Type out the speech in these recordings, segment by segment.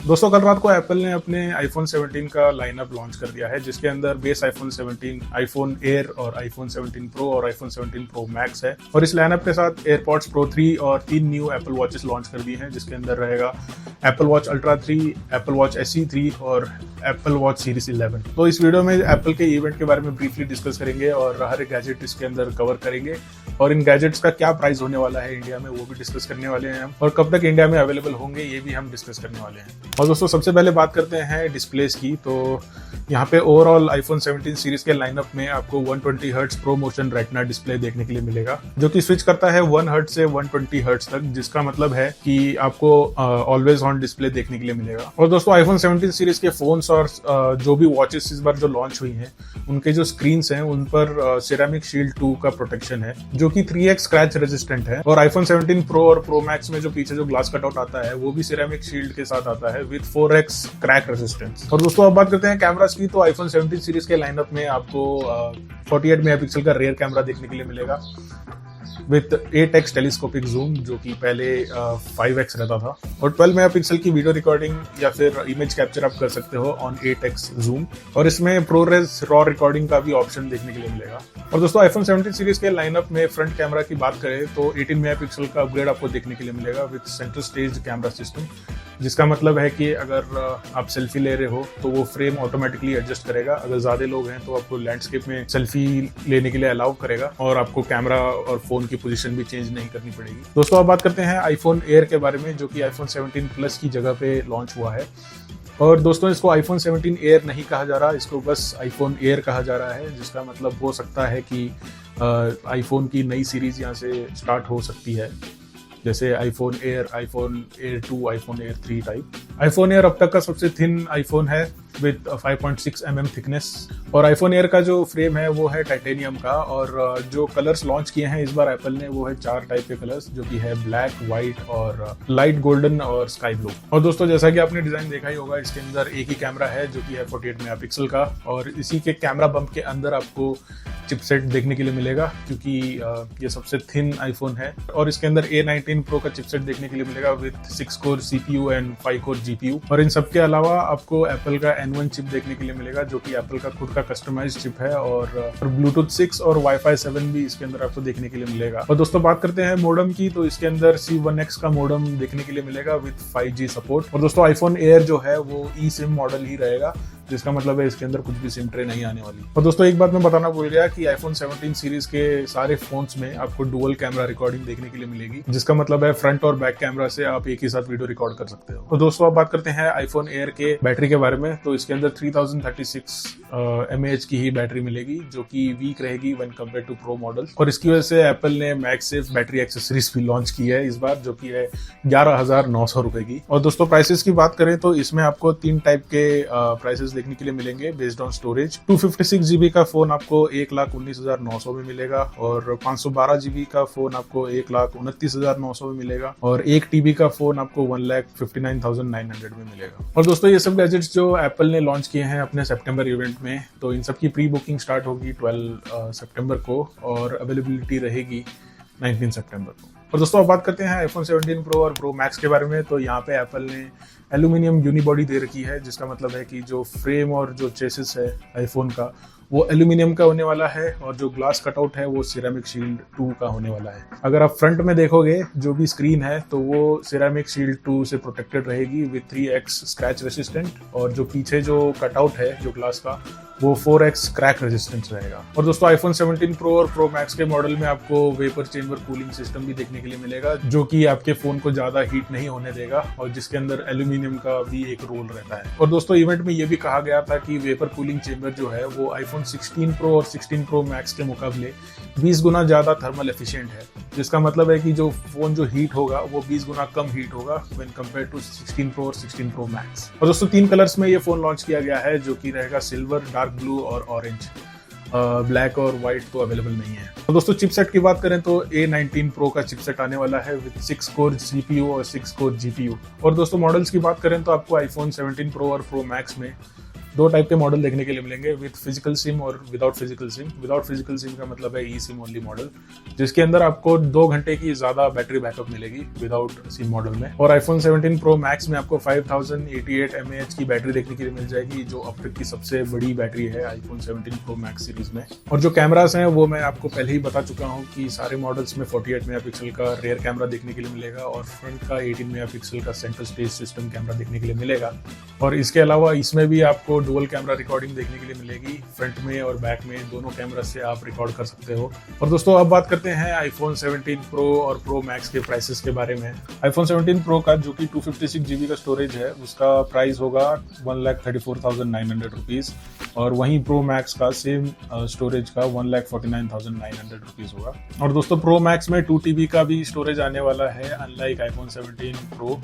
दोस्तों कल रात को एप्पल ने अपने आईफोन 17 का लाइनअप लॉन्च कर दिया है, जिसके अंदर बेस आईफोन 17, आईफोन एयर और आईफोन 17 प्रो और आईफोन 17 प्रो मैक्स है। और इस लाइनअप के साथ एयरपॉड्स प्रो 3 और 3 न्यू एप्पल वॉचेस लॉन्च कर दिए हैं, जिसके अंदर रहेगा Apple watch ultra 3, Apple watch SE 3 और एप्पल वॉच सीरीज 11। तो इस वीडियो में एप्पल के इवेंट के बारे में ब्रीफली डिस्कस करेंगे और हर एक गैजेट इसके अंदर कवर करेंगे और इन गैजेट्स का क्या प्राइस होने वाला है इंडिया में वो भी डिस्कस करने वाले हैं हम, और कब तक इंडिया में अवेलेबल होंगे ये भी हम डिस्कस करने वाले हैं। और दोस्तों सबसे पहले बात करते हैं डिस्प्लेस की। तो यहाँ पे ओवरऑल आईफोन 17 सीरीज के लाइनअप में आपको 120 hertz pro motion retina display देखने के लिए मिलेगा, जो कि स्विच करता है 1 हर्ट्ज से 120 हर्ट्ज तक, जिसका मतलब है कि आपको ऑलवेज ऑन डिस्प्ले देखने के लिए मिलेगा। और दोस्तों आईफोन 17 सीरीज के फोन्स और जो भी वॉचेस इस बार जो लॉन्च हुई हैं उनके जो स्क्रीन हैं उन पर सिरेमिक शील्ड 2 का प्रोटेक्शन है, जो कि 3x स्क्रैच रेजिस्टेंट है। और आईफोन 17 प्रो और प्रो मैक्स में जो पीछे जो ग्लास कटआउट आता है वो भी सिरेमिक शील्ड के साथ आता है विद 4x क्रैक रेजिस्टेंस। और दोस्तों अब बात करते हैं कैमरास की। तो आईफोन 17 सीरीज के लाइनअप में आपको 48 मेगापिक्सल का रेयर कैमरा देखने के लिए मिलेगा विथ 8x टेलीस्कोपिक जूम, जो कि पहले 5x रहता था, और 12 मेगापिक्सल की वीडियो रिकॉर्डिंग या फिर इमेज कैप्चर आप कर सकते हो ऑन 8x जूम। और इसमें प्रोरेस रॉ रिकॉर्डिंग का भी ऑप्शन देखने के लिए मिलेगा। और दोस्तों आईफोन 17 सीरीज के लाइनअप में फ्रंट कैमरा की बात करें तो 18 मेगापिक्सल का अपग्रेड आपको देखने के लिए मिलेगा with centre stage camera system, जिसका मतलब है कि अगर आप सेल्फी ले रहे हो तो वो फ्रेम ऑटोमेटिकली एडजस्ट करेगा। अगर ज्यादा लोग हैं तो आपको लैंडस्केप में सेल्फी लेने के लिए अलाउ करेगा और आपको कैमरा और फोन की पोजीशन भी चेंज नहीं करनी पड़ेगी। दोस्तों अब बात करते हैं आईफोन एयर के बारे में, जो कि आईफोन 17 प्लस की जगह पे लॉन्च हुआ है। और दोस्तों इसको आईफोन 17 एयर नहीं कहा जा रहा, इसको बस आईफोन एयर कहा जा रहा है, जिसका मतलब हो सकता है कि आईफोन की नई सीरीज यहाँ से स्टार्ट हो सकती है, जैसे iPhone air 2, iPhone air 3 type. IPhone air अब तक का सबसे थिन आईफोन है विद 5.6 mm थिकनेस। और आईफोन एयर का जो फ्रेम है वो है टाइटेनियम का। और जो कलर्स लॉन्च किए हैं इस बार एप्पल ने वो है 4 टाइप के कलर्स, जो कि है ब्लैक, व्हाइट और लाइट गोल्डन और स्काई ब्लू। और दोस्तों जैसा कि आपने डिजाइन देखा ही होगा, इसके अंदर एक ही कैमरा है जो कि है 48 मेगापिक्सल का, और इसी के कैमरा बम्प के अंदर आपको चिपसेट देखने के लिए मिलेगा, क्योंकि ये सबसे थिन आईफोन है। और इसके अंदर A19 प्रो का चिपसेट देखने के लिए मिलेगा with 6 core CPU and 5 core GPU। और इन सब के अलावा आपको एप्पल का N1 चिप देखने के लिए मिलेगा, जो कि एप्पल का खुद का कस्टमाइज्ड चिप है। और ब्लूटूथ 6 और वाईफाई 7 भी इसके अंदर आपको देखने के लिए मिलेगा। और दोस्तों बात करते हैं मॉडम की, तो इसके अंदर C1X का मॉडम देखने के लिए मिलेगा विद 5G सपोर्ट। और दोस्तों आईफोन एयर जो है वो eSIM मॉडल ही रहेगा, जिसका मतलब है इसके अंदर कुछ भी सिम ट्रे नहीं आने वाली। और दोस्तों एक बात मैं बताना भूल गया कि आईफोन 17 सीरीज के सारे फोन्स में आपको डुअल कैमरा रिकॉर्डिंग देखने के लिए मिलेगी, जिसका मतलब है फ्रंट और बैक कैमरा से आप एक ही साथ वीडियो रिकॉर्ड कर सकते हो। तो दोस्तों अब बात करते हैं आईफोन एयर के बैटरी के बारे में। तो इसके अंदर 3036 mAh की ही बैटरी मिलेगी, जो कि वीक रहेगी when compare to pro model. और इसकी वजह से एप्पल ने मैगसेफ बैटरी एक्सेसरीज भी लॉन्च की है इस बार, जो कि है 11,900 रुपए की। और दोस्तों प्राइसेस की बात करें तो इसमें आपको 3 टाइप के प्राइसेस देखने के लिए मिलेंगे बेस्ड ऑन स्टोरेज। 256 GB का फोन आपको 1,19,900 में मिलेगा, और 512 GB का फोन आपको 1,29,900 में मिलेगा, और 1 TB का फोन आपको 1,59,900 में मिलेगा। और दोस्तों ये सब गैजेट्स जो एप्पल ने लॉन्च किए हैं अपने सितंबर इवेंट में, तो इन सब की प्री बुकिंग स्टार्ट होगी 12 सितंबर को और अवेलेबिलिटी रहेगी 19 सितंबर को। और दोस्तों अब बात करते हैं आईफोन 17 प्रो और प्रो मैक्स के बारे में। तो यहाँ पे एप्पल ने एल्यूमिनियम यूनिबॉडी दे रखी है, जिसका मतलब है कि जो फ्रेम और जो चेसिस है आईफोन का वो एल्यूमिनियम का होने वाला है, और जो ग्लास कटआउट है वो सिरेमिक शील्ड 2 का होने वाला है। अगर आप फ्रंट में देखोगे जो भी स्क्रीन है तो वो सिरेमिक शील्ड 2 से प्रोटेक्टेड रहेगी विद 3x स्क्रैच रेसिस्टेंट, और जो पीछे जो कटआउट है जो ग्लास का वो 4x क्रैक रेजिस्टेंस रहेगा। और दोस्तों आईफोन 17 प्रो और प्रो मैक्स के मॉडल में आपको वेपर चेंबर कूलिंग सिस्टम भी देखने के लिए मिलेगा, जो कि आपके फोन को ज्यादा हीट नहीं होने देगा, और जिसके अंदर एल्यूमिनियम का भी एक रोल रहता है। और दोस्तों इवेंट में ये भी कहा गया था कि वेपर कूलिंग चेंबर जो है वो आईफोन 16 प्रो और 16 प्रो मैक्स के मुकाबले 20 गुना ज्यादा थर्मल एफिशिएंट है, जिसका मतलब है कि जो फोन जो हीट होगा वो 20 गुना कम हीट होगा व्हेन कंपेयर टू 16 प्रो और 16 प्रो मैक्स। और दोस्तों 3 कलर्स में ये फोन लॉन्च किया गया है, जो कि रहेगा सिल्वर, डार्क ब्लू और ऑरेंज। ब्लैक और व्हाइट तो अवेलेबल नहीं है। तो दोस्तों चिपसेट की बात करें तो A19 प्रो का चिपसेट आने वाला है विद 6 कोर CPU और 6 कोर GPU। और दोस्तों मॉडल्स की बात करें तो आपको आईफोन 17 प्रो और प्रो मैक्स में दो टाइप के मॉडल देखने के लिए मिलेंगे, विद फिजिकल सिम और without physical SIM. Without physical SIM का मतलब है ई सिम ओनली मॉडल, जिसके अंदर आपको 2 घंटे की ज्यादा बैटरी बैकअप मिलेगी विदाउट सिम मॉडल में। और आईफोन 17 प्रो मैक्स में आपको 5088 mAh की बैटरी देखने के लिए मिल जाएगी, जो अब तक की सबसे बड़ी बैटरी है आईफोन 17 प्रो मैक्स सीरीज में। और जो कैमरास हैं वो मैं आपको पहले ही बता चुका हूँ कि सारे मॉडल्स में 48 मेगापिक्सल का रियर कैमरा देखने के लिए मिलेगा और फ्रंट का 18 मेगापिक्सल का सेंट्रल स्टेज सिस्टम कैमरा देखने के लिए मिलेगा। और इसके अलावा इसमें भी आपको डुअल कैमरा रिकॉर्डिंग देखने के लिए मिलेगी, फ्रंट में और बैक में दोनों कैमरा से आप रिकॉर्ड कर सकते हो। और दोस्तों अब बात करते हैं आईफोन 17 प्रो और प्रो मैक्स के प्राइसेस के बारे में। आईफोन 17 प्रो का जो कि 256 GB का स्टोरेज है उसका प्राइस होगा 1,34,900 रुपीज़, और वहीं प्रो मैक्स का सेम स्टोरेज का 1,49,900 रुपीज़ होगा। और दोस्तों प्रो मैक्स में 2 TB का भी स्टोरेज आने वाला है, अनलाइक आईफोन 17 प्रो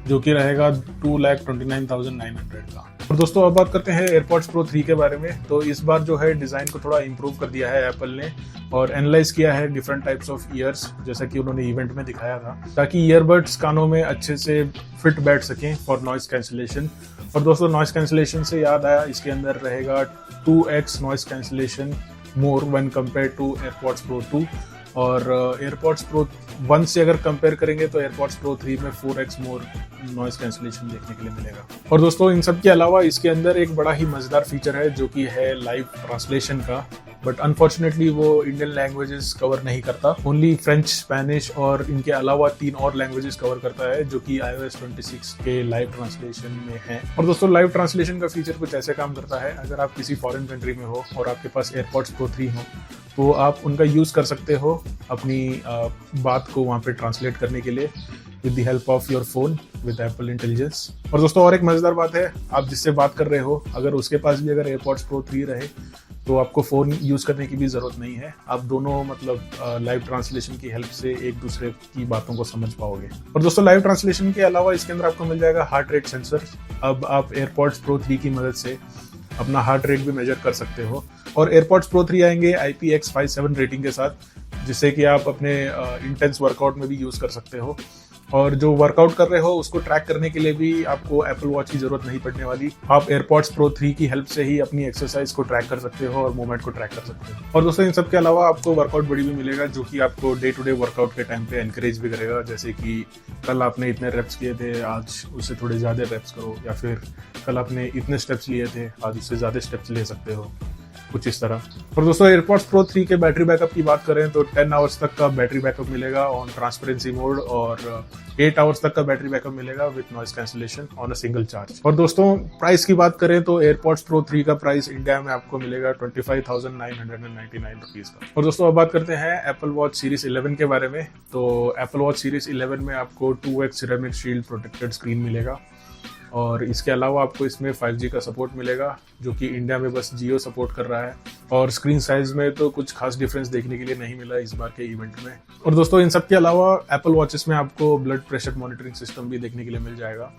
जो कि रहेगा 2,29,900 का। और दोस्तों अब बात करते हैं एयरपॉड्स प्रो 3 के बारे में। तो इस बार जो है डिज़ाइन को थोड़ा इम्प्रूव कर दिया है एप्पल ने और एनालाइज किया है डिफरेंट टाइप्स ऑफ ईयर्स, जैसा कि उन्होंने इवेंट में दिखाया था, ताकि ईयरबड्स कानों में अच्छे से फिट बैठ सकें फॉर नॉइस कैंसिलेशन। और दोस्तों नॉइस कैंसिलेशन से याद आया, इसके अंदर रहेगा 2x noise cancellation more when compare to AirPods pro 2, और एयरपॉड्स प्रो 1 से अगर कंपेयर करेंगे तो एयरपॉड्स प्रो 3 में 4x मोर नॉइस कैंसिलेशन देखने के लिए मिलेगा। और दोस्तों इन सब के अलावा इसके अंदर एक बड़ा ही मजेदार फीचर है जो कि है लाइव ट्रांसलेशन का, बट अनफॉर्चुनेटली वो इंडियन लैंग्वेजेस कवर नहीं करता, ओनली फ्रेंच, स्पेनिश और इनके अलावा 3 और लैंग्वेजेस कवर करता है जो कि iOS 26 के लाइव ट्रांसलेशन में है। और दोस्तों लाइव ट्रांसलेशन का फीचर कुछ ऐसे काम करता है, अगर आप किसी फॉरेन कंट्री में हो और आपके पास एयरपॉड्स प्रो 3 हो तो आप उनका यूज़ कर सकते हो अपनी बात को वहाँ पे ट्रांसलेट करने के लिए with the help of your phone with Apple intelligence. और दोस्तों और एक मजेदार बात है, आप जिससे बात कर रहे हो अगर उसके पास भी अगर एयरपॉड्स प्रो 3 रहे तो आपको फ़ोन यूज़ करने की भी ज़रूरत नहीं है, आप दोनों मतलब लाइव ट्रांसलेशन की हेल्प से एक दूसरे की बातों को समझ पाओगे। और दोस्तों लाइव ट्रांसलेशन के अलावा इसके अंदर आपको मिल जाएगा हार्ट रेट सेंसर। अब आप एयरपॉड्स प्रो 3 की मदद से अपना हार्ट रेट भी मेजर कर सकते हो। और एयरपॉड्स प्रो 3 आएंगे IPX57 रेटिंग के साथ, जिससे कि आप अपने इंटेंस वर्कआउट में भी यूज़ कर सकते हो। और जो वर्कआउट कर रहे हो उसको ट्रैक करने के लिए भी आपको एप्पल वॉच की जरूरत नहीं पड़ने वाली, आप एयरपॉड्स प्रो 3 की हेल्प से ही अपनी एक्सरसाइज को ट्रैक कर सकते हो और मूवमेंट को ट्रैक कर सकते हो। और दोस्तों इन सब के अलावा आपको वर्कआउट बड़ी भी मिलेगा जो कि आपको डे टू डे वर्कआउट के टाइम पे एनकरेज भी करेगा, जैसे कि कल आपने इतने रेप्स किए थे आज उससे थोड़े ज़्यादा रेप्स करो, या फिर कल आपने इतने स्टेप्स लिए थे आज उससे ज़्यादा स्टेप्स ले सकते हो, कुछ इस तरह। और दोस्तों एयरपॉड्स प्रो 3 के बैटरी बैकअप की बात करें तो 10 आवर्स तक का बैटरी बैकअप मिलेगा ऑन ट्रांसपेरेंसी मोड, और 8 आवर्स तक का बैटरी बैकअप मिलेगा with noise cancellation on a single charge. और दोस्तों प्राइस की बात करें तो एयरपॉड्स प्रो 3 का प्राइस इंडिया में आपको मिलेगा 25,999 रुपीज का। और दोस्तों अब बात करते हैं एप्पल वॉच सीरीज 11 के बारे में। तो एप्पल वॉच सीरीज 11 में आपको 2x ceramic shield protected screen मिलेगा, और इसके अलावा आपको इसमें 5G का सपोर्ट मिलेगा जो कि इंडिया में बस जियो सपोर्ट कर रहा है। और स्क्रीन साइज में तो कुछ खास डिफरेंस देखने के लिए नहीं मिला इस बार के इवेंट में। और दोस्तों इन सब के अलावा एप्पल वॉचेस में आपको ब्लड प्रेशर मॉनिटरिंग सिस्टम भी देखने के लिए मिल जाएगा,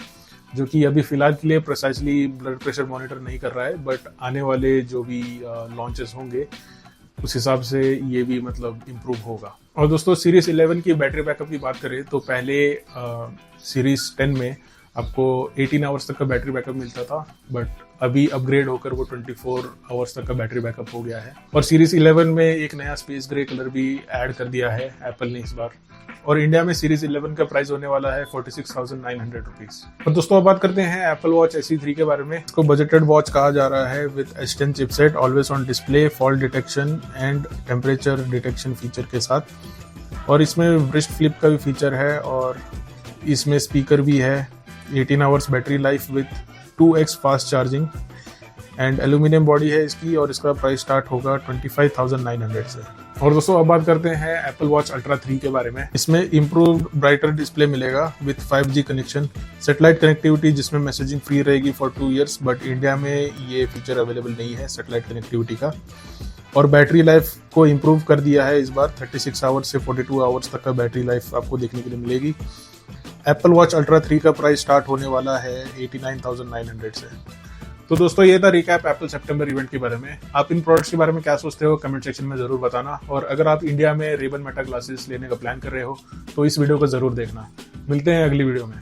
जो कि अभी फिलहाल के लिए प्रिसाइसली ब्लड प्रेशर मॉनिटर नहीं कर रहा है, बट आने वाले जो भी लॉन्चेस होंगे उस हिसाब से ये भी मतलब इम्प्रूव होगा। और दोस्तों सीरीज 11 की बैटरी बैकअप की बात करें तो पहले सीरीज 10 में आपको 18 आवर्स तक का बैटरी बैकअप मिलता था, बट अभी अपग्रेड होकर वो 24 आवर्स तक का बैटरी बैकअप हो गया है। और सीरीज 11 में एक नया स्पेस ग्रे कलर भी ऐड कर दिया है एप्पल ने इस बार। और इंडिया में सीरीज 11 का प्राइस होने वाला है 46,900 रुपीज। और दोस्तों अब बात करते हैं एप्पल वॉच SE3 के बारे में। इसको बजटेड वॉच कहा जा रहा है with S10 chipset, always on display, fall detection and temperature detection feature के साथ। और इसमें रिस्ट फ्लिप का भी फीचर है, और इसमें स्पीकर भी है, 18 hours battery life with 2x fast charging and aluminium body है इसकी, और इसका प्राइस स्टार्ट होगा 25,900 से। और दोस्तों अब बात करते हैं एप्पल वॉच अल्ट्रा 3 के बारे में। इसमें इम्प्रूव्ड ब्राइटर डिस्प्ले मिलेगा with 5G connection, satellite connectivity जिसमें मैसेजिंग फ्री रहेगी फॉर 2 ईयर्स, बट इंडिया में ये फीचर अवेलेबल नहीं है सैटेलाइट कनेक्टिविटी का। और बैटरी लाइफ को इम्प्रूव कर दिया है इस बार, 36 आवर्स से 42 आवर्स तक का बैटरी लाइफ आपको देखने के लिए मिलेगी। एप्पल वॉच अल्ट्रा 3 का प्राइस स्टार्ट होने वाला है 89,900 से। तो दोस्तों ये था रिकैप एप्पल सितंबर इवेंट के बारे में। आप इन प्रोडक्ट्स के बारे में क्या सोचते हो कमेंट सेक्शन में जरूर बताना, और अगर आप इंडिया में रेबन मेटा ग्लासेस लेने का प्लान कर रहे हो तो इस वीडियो को जरूर देखना। मिलते हैं अगली वीडियो में।